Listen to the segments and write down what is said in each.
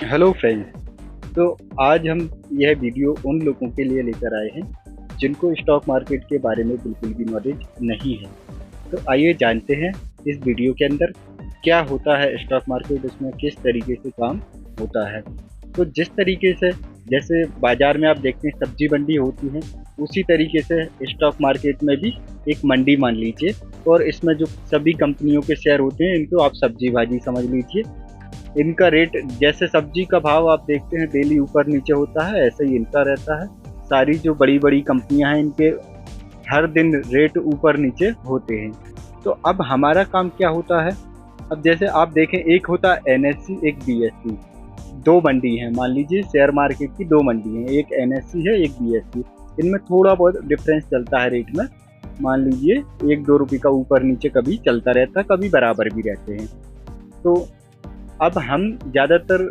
Hello friends. तो आज हम यह वीडियो उन लोगों के लिए लेकर आए हैं जिनको स्टॉक मार्केट के बारे में बिल्कुल भी नॉलेज नहीं है। तो आइए जानते हैं इस वीडियो के अंदर क्या होता है स्टॉक मार्केट, उसमें किस तरीके से काम होता है। तो जिस तरीके से जैसे बाज़ार में आप देखते हैं सब्जी मंडी होती है, उसी तरीके से स्टॉक मार्केट में भी एक मंडी मान लीजिए, और इसमें जो सभी कंपनियों के शेयर होते हैं इनको आप सब्जी भाजी समझ लीजिए। इनका रेट जैसे सब्जी का भाव आप देखते हैं डेली ऊपर नीचे होता है, ऐसे ही इनका रहता है। सारी जो बड़ी बड़ी कंपनियां हैं इनके हर दिन रेट ऊपर नीचे होते हैं। तो अब हमारा काम क्या होता है, अब जैसे आप देखें एक होता है एनएससी, एक बीएससी, दो मंडी हैं। मान लीजिए शेयर मार्केट की दो मंडी हैं, एक एनएससी है एक बीएससी। इनमें थोड़ा बहुत डिफरेंस चलता है रेट में, मान लीजिए 1-2 रुपये का ऊपर नीचे कभी चलता रहता है, कभी बराबर भी रहते हैं। तो अब हम ज़्यादातर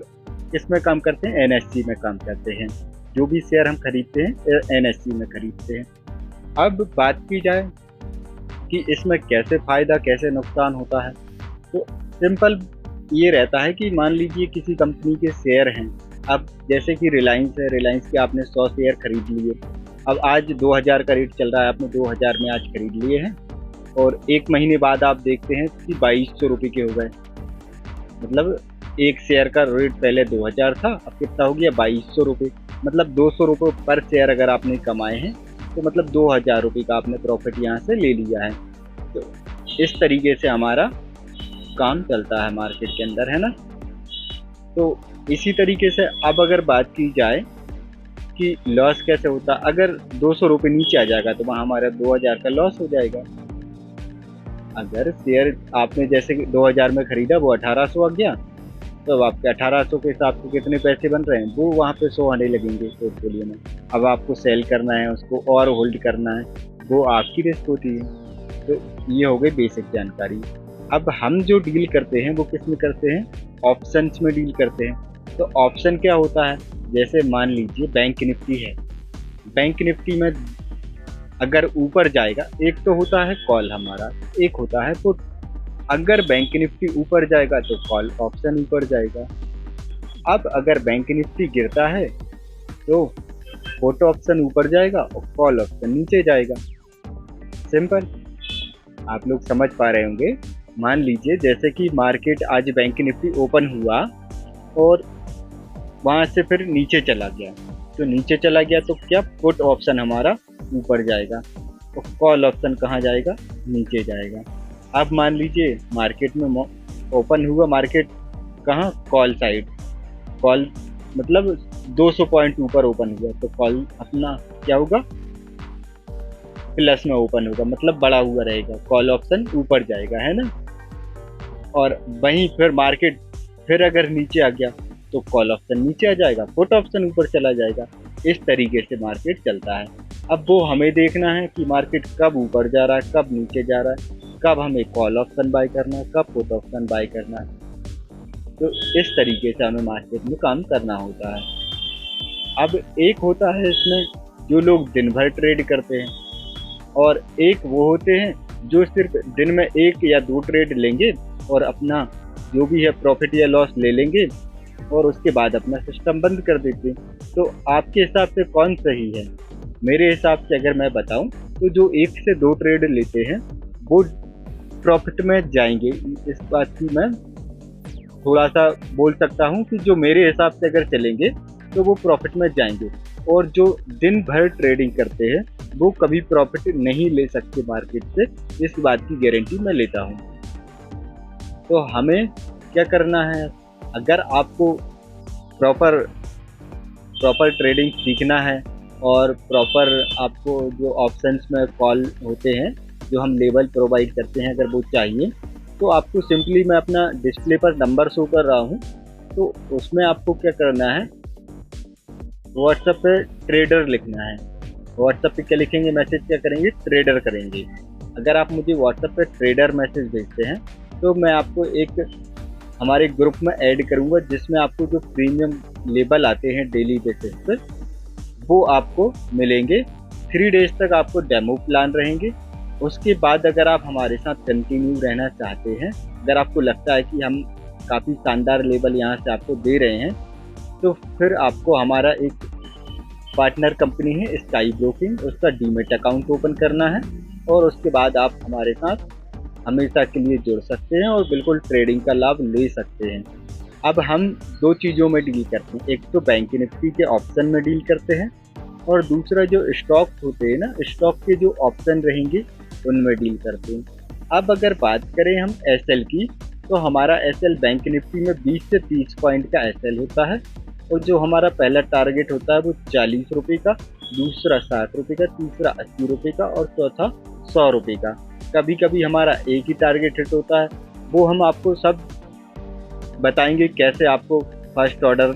इसमें काम करते हैं, एनएससी में काम करते हैं। जो भी शेयर हम खरीदते हैं एनएससी में खरीदते हैं। अब बात की जाए कि इसमें कैसे फ़ायदा कैसे नुकसान होता है, तो सिंपल ये रहता है कि मान लीजिए किसी कंपनी के शेयर हैं। अब जैसे कि रिलायंस है, रिलायंस के आपने 100 शेयर खरीद लिए। अब आज 2000 का रेट चल रहा है, आपने 2000 में आज खरीद लिए हैं, और एक महीने बाद आप देखते हैं कि 2200 रुपये के हो गए। मतलब एक शेयर का रेट पहले 2000 था, अब कितना हो गया 2200 रुपये। मतलब 200 रुपये पर शेयर अगर आपने कमाए हैं तो मतलब 2000 रुपये का आपने प्रॉफिट यहाँ से ले लिया है। तो इस तरीके से हमारा काम चलता है मार्केट के अंदर, है ना। तो इसी तरीके से अब अगर बात की जाए कि लॉस कैसे होता, अगर 200 रुपये नीचे आ जाएगा तो वहाँ हमारा 2000 का लॉस हो जाएगा। अगर शेयर आपने जैसे कि 2000 में खरीदा, वो 1800 आ गया, तो अब आपके 1800 के हिसाब से कितने पैसे बन रहे हैं, वो वहाँ पे 100 आने लगेंगे पोर्टफोलियो में। अब आपको सेल करना है, उसको और होल्ड करना है, वो आपकी रिस्क होती है। तो ये हो गई बेसिक जानकारी। अब हम जो डील करते हैं वो किस में करते हैं, ऑप्शंस में डील करते हैं। तो ऑप्शन क्या होता है, जैसे मान लीजिए बैंक निफ्टी है, बैंक निफ्टी में अगर ऊपर जाएगा, एक तो होता है कॉल हमारा, एक होता है पुट। अगर बैंक निफ्टी ऊपर जाएगा तो कॉल ऑप्शन ऊपर जाएगा। अब अगर बैंक निफ्टी गिरता है तो पुट ऑप्शन ऊपर जाएगा और कॉल ऑप्शन नीचे जाएगा। सिंपल, आप लोग समझ पा रहे होंगे। मान लीजिए जैसे कि मार्केट आज बैंक निफ्टी ओपन हुआ और वहां से फिर नीचे चला गया, तो नीचे चला गया तो क्या पुट ऑप्शन हमारा ऊपर जाएगा और कॉल ऑप्शन कहाँ जाएगा, नीचे जाएगा। अब मान लीजिए मार्केट में ओपन हुआ, मार्केट कहाँ, कॉल साइड, कॉल मतलब 200 पॉइंट ऊपर ओपन हुआ, तो कॉल अपना क्या होगा, प्लस में ओपन होगा, मतलब बड़ा हुआ रहेगा, कॉल ऑप्शन ऊपर जाएगा, है ना। और वहीं फिर मार्केट फिर अगर नीचे आ गया तो कॉल ऑप्शन नीचे आ जाएगा, पुट ऑप्शन ऊपर चला जाएगा। इस तरीके से मार्केट चलता है। अब वो हमें देखना है कि मार्केट कब ऊपर जा रहा है, कब नीचे जा रहा है, कब हमें कॉल ऑप्शन बाय करना है, कब पुट ऑप्शन बाय करना है। तो इस तरीके से हमें मार्केट में काम करना होता है। अब एक होता है इसमें जो लोग दिन भर ट्रेड करते हैं, और एक वो होते हैं जो सिर्फ दिन में 1 या 2 ट्रेड लेंगे और अपना जो भी है प्रॉफिट या लॉस ले लेंगे और उसके बाद अपना सिस्टम बंद कर देते हैं। तो आपके हिसाब से कौन सही है? मेरे हिसाब से अगर मैं बताऊं तो जो 1 से 2 ट्रेड लेते हैं वो प्रॉफिट में जाएंगे। इस बात की मैं थोड़ा सा बोल सकता हूं कि जो मेरे हिसाब से अगर चलेंगे तो वो प्रॉफिट में जाएंगे, और जो दिन भर ट्रेडिंग करते हैं वो कभी प्रॉफिट नहीं ले सकते मार्केट से, इस बात की गारंटी मैं लेता हूं। तो हमें क्या करना है, अगर आपको प्रॉपर ट्रेडिंग सीखना है और प्रॉपर आपको जो ऑप्शंस में कॉल होते हैं जो हम लेवल प्रोवाइड करते हैं अगर वो चाहिए, तो आपको सिंपली मैं अपना डिस्प्ले पर नंबर शो कर रहा हूँ, तो उसमें आपको क्या करना है, व्हाट्सएप पे ट्रेडर लिखना है। व्हाट्सएप पे क्या लिखेंगे, मैसेज क्या करेंगे, ट्रेडर करेंगे। अगर आप मुझे व्हाट्सएप पे ट्रेडर मैसेज भेजते हैं तो मैं आपको एक हमारे ग्रुप में ऐड करूंगा, जिसमें आपको जो प्रीमियम लेबल आते हैं डेली बेसिस पर वो आपको मिलेंगे। 3 डेज तक आपको डेमो प्लान रहेंगे। उसके बाद अगर आप हमारे साथ कंटिन्यू रहना चाहते हैं, अगर आपको लगता है कि हम काफ़ी शानदार लेवल यहाँ से आपको दे रहे हैं, तो फिर आपको हमारा एक पार्टनर कंपनी है स्काई ब्रोकिंग, उसका डीमेट अकाउंट ओपन करना है और उसके बाद आप हमारे साथ हमेशा के लिए जुड़ सकते हैं और बिल्कुल ट्रेडिंग का लाभ ले सकते हैं। अब हम दो चीज़ों में डील करते हैं, एक तो बैंक निफ्टी के ऑप्शन में डील करते हैं और दूसरा जो स्टॉक होते हैं ना, स्टॉक के जो ऑप्शन रहेंगे उनमें डील करते हैं। अब अगर बात करें हम एसएल की, तो हमारा एसएल बैंक निफ्टी में 20 से 30 पॉइंट का एसएल होता है और जो हमारा पहला टारगेट होता है वो 40 रुपये का, दूसरा 60 रुपये का, तीसरा 80 रुपये का और चौथा 100 रुपये का। कभी कभी हमारा एक ही टारगेट हिट होता है, वो हम आपको सब बताएंगे कैसे आपको फर्स्ट ऑर्डर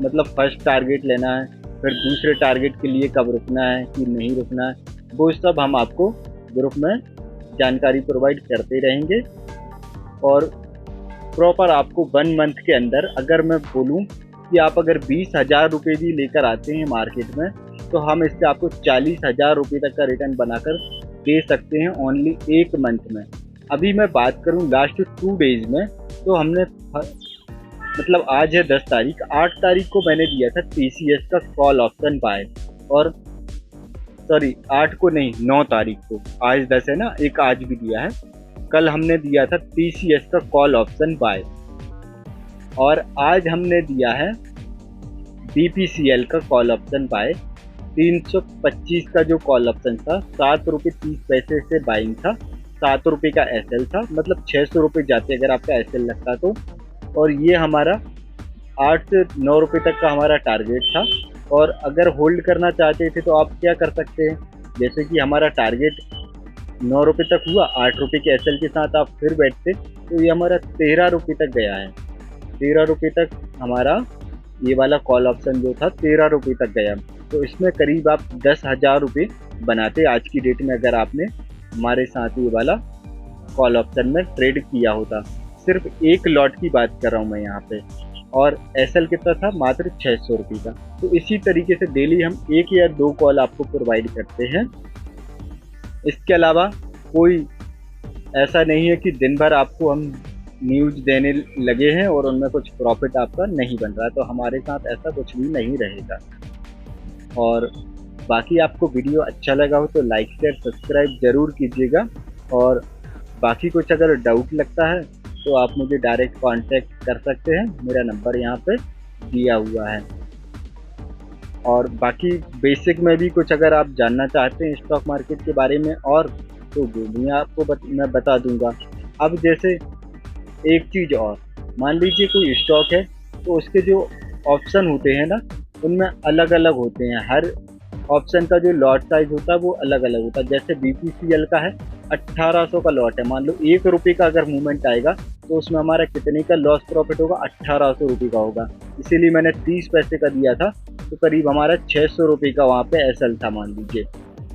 मतलब फर्स्ट टारगेट लेना है, फिर दूसरे टारगेट के लिए कब रुकना है कि नहीं रुकना है, वो सब हम आपको ग्रुप में जानकारी प्रोवाइड करते रहेंगे। और प्रॉपर आपको 1 मंथ के अंदर अगर मैं बोलूं कि आप अगर 20,000 रुपये भी लेकर आते हैं मार्केट में, तो हम इससे आपको 40,000 रुपये तक का रिटर्न बनाकर दे सकते हैं ओनली 1 मंथ में। अभी मैं बात करूं लास्ट 2 डेज में, तो हमने मतलब आज है 10 तारीख, 8 तारीख को मैंने दिया था TCS का कॉल ऑप्शन बाय, और सॉरी 8 को नहीं 9 तारीख को, आज 10 है ना, एक आज भी दिया है, कल हमने दिया था TCS का कॉल ऑप्शन बाय और आज हमने दिया है BPCL का कॉल ऑप्शन बाय। 325 का जो कॉल ऑप्शन था, 7 रुपये 30 पैसे से बाइंग था, 7 रुपये का एसएल था, मतलब 600 रुपये जाते अगर आपका एसएल लगता तो। और ये हमारा 8 से 9 रुपये तक का हमारा टारगेट था। और अगर होल्ड करना चाहते थे तो आप क्या कर सकते हैं, जैसे कि हमारा टारगेट 9 रुपये तक हुआ, 8 रुपये के एसएल के साथ आप फिर बैठते तो ये हमारा 13 रुपये तक गया है। 13 रुपये तक हमारा ये वाला कॉल ऑप्शन जो था 13 रुपये तक गया, तो इसमें करीब आप 10,000 रुपये बनाते आज की डेट में अगर आपने हमारे साथ ये वाला कॉल ऑप्शन में ट्रेड किया होता। सिर्फ एक लॉट की बात कर रहा हूँ मैं यहाँ पे, और एसएल कितना था, मात्र 600 रुपये का। तो इसी तरीके से डेली हम 1 या 2 कॉल आपको प्रोवाइड करते हैं। इसके अलावा कोई ऐसा नहीं है कि दिन भर आपको हम न्यूज़ देने लगे हैं और उनमें कुछ प्रॉफिट आपका नहीं बन रहा है, तो हमारे साथ ऐसा कुछ भी नहीं रहेगा। और बाकी आपको वीडियो अच्छा लगा हो तो लाइक शेयर सब्सक्राइब ज़रूर कीजिएगा, और बाकी कुछ अगर डाउट लगता है तो आप मुझे डायरेक्ट कांटेक्ट कर सकते हैं, मेरा नंबर यहाँ पे दिया हुआ है। और बाकी बेसिक में भी कुछ अगर आप जानना चाहते हैं स्टॉक मार्केट के बारे में और, तो वो भी आपको मैं बता दूंगा। अब जैसे एक चीज़ और, मान लीजिए कोई स्टॉक है तो उसके जो ऑप्शन होते हैं ना, उनमें अलग अलग होते हैं, हर ऑप्शन का जो लॉट साइज होता है वो अलग अलग होता है। जैसे BPCL का है 1800 का लॉट है, मान लो 1 रुपये का अगर मूवमेंट आएगा तो उसमें हमारा कितने का लॉस प्रॉफिट होगा, 1800 रुपये का होगा। इसीलिए मैंने 30 पैसे का दिया था, तो करीब हमारा 600 रुपये का वहाँ पे एसएल था मान लीजिए,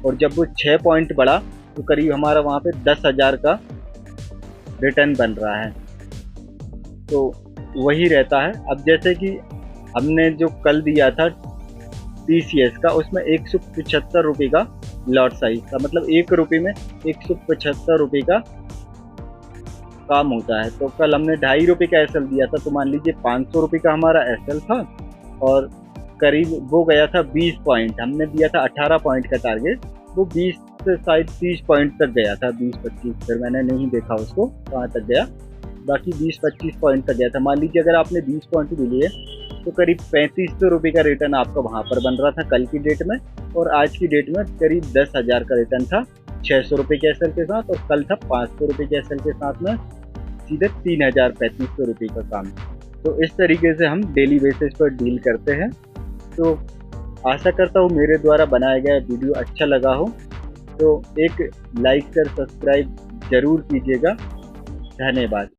और जब वो 6 पॉइंट बढ़ा तो करीब हमारा वहाँ पे 10,000 का रिटर्न बन रहा है। तो वही रहता है। अब जैसे कि हमने जो कल दिया था TCS का, उसमें 175 रुपये का लॉट साइज था, मतलब 1 रुपये में 175 रुपये का काम होता है। तो कल हमने 2.5 रुपये का एसएल दिया था, तो मान लीजिए 500 रुपये का हमारा एसएल था और करीब वो गया था 20 पॉइंट। हमने दिया था 18 पॉइंट का टारगेट, वो 20 से शायद 30 पॉइंट तक गया था, 20-25, फिर मैंने नहीं देखा उसको कहाँ तक गया, बाकी 20-25 पॉइंट तक गया था। मान लीजिए अगर आपने 20 पॉइंट भी लिए तो करीब 3500 रुपये का रिटर्न आपका वहाँ पर बन रहा था कल की डेट में, और आज की डेट में करीब 10,000 का रिटर्न था 600 रुपये के एसएल के साथ, और कल था 500 रुपये के एसएल के साथ में सीधे 3,3500 रुपये का काम। तो इस तरीके से हम डेली बेसिस पर डील करते हैं। तो आशा करता हूँ मेरे द्वारा बनाया गया वीडियो अच्छा लगा हो, तो एक लाइक शेयर सब्सक्राइब ज़रूर कीजिएगा। धन्यवाद।